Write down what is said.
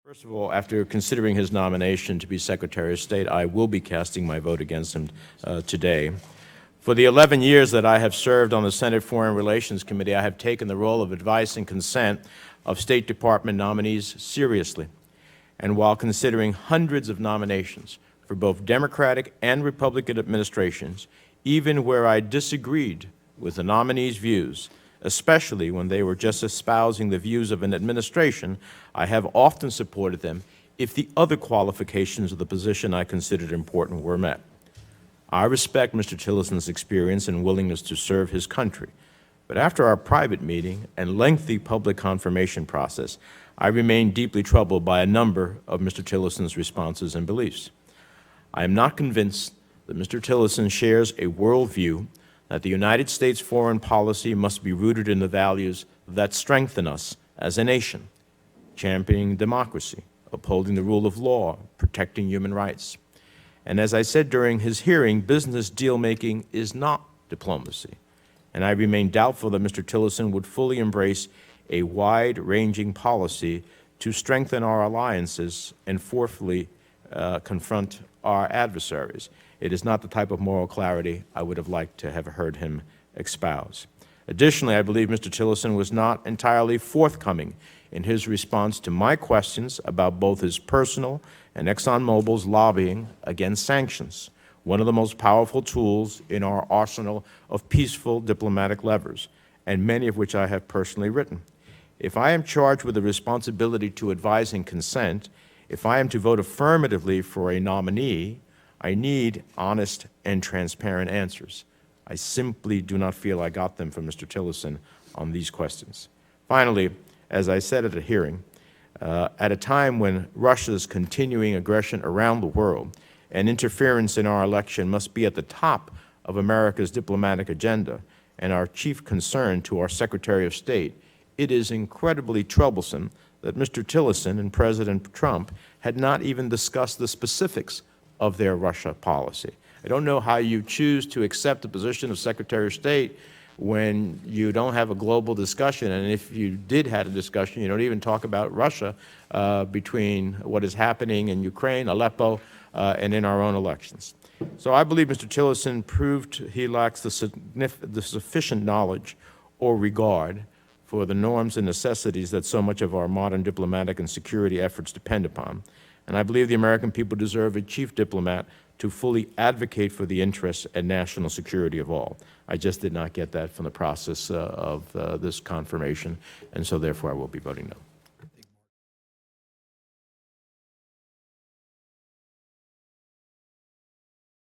First of all, after considering his nomination to be Secretary of State, I will be casting my vote against him today. For the 11 years that I have served on the Senate Foreign Relations Committee, I have taken the role of advice and consent of State Department nominees seriously. And while considering hundreds of nominations for both Democratic and Republican administrations, even where I disagreed with the nominees' views, especially when they were just espousing the views of an administration, I have often supported them if the other qualifications of the position I considered important were met. I respect Mr. Tillerson's experience and willingness to serve his country, but after our private meeting and lengthy public confirmation process, I remain deeply troubled by a number of Mr. Tillerson's responses and beliefs. I am not convinced that Mr. Tillerson shares a worldview that the United States foreign policy must be rooted in the values that strengthen us as a nation, championing democracy, upholding the rule of law, protecting human rights. And as I said during his hearing, business deal-making is not diplomacy. And I remain doubtful that Mr. Tillerson would fully embrace a wide-ranging policy to strengthen our alliances and forcefully confront our adversaries. It is not the type of moral clarity I would have liked to have heard him espouse. Additionally, I believe Mr. Tillerson was not entirely forthcoming in his response to my questions about both his personal and ExxonMobil's lobbying against sanctions, one of the most powerful tools in our arsenal of peaceful diplomatic levers, and many of which I have personally written. If I am charged with the responsibility to advise and consent, if I am to vote affirmatively for a nominee, I need honest and transparent answers. I simply do not feel I got them from Mr. Tillerson on these questions. Finally, as I said at a hearing, at a time when Russia's continuing aggression around the world and interference in our election must be at the top of America's diplomatic agenda and our chief concern to our Secretary of State, it is incredibly troublesome that Mr. Tillerson and President Trump had not even discussed the specifics of their Russia policy. I don't know how you choose to accept the position of Secretary of State when you don't have a global discussion, and if you did have a discussion, you don't even talk about Russia between what is happening in Ukraine, Aleppo, and in our own elections. So I believe Mr. Tillerson proved he lacks the sufficient knowledge or regard for the norms and necessities that so much of our modern diplomatic and security efforts depend upon. And I believe the American people deserve a chief diplomat to fully advocate for the interests and national security of all. I just did not get that from the process of this confirmation, and so therefore I will be voting no.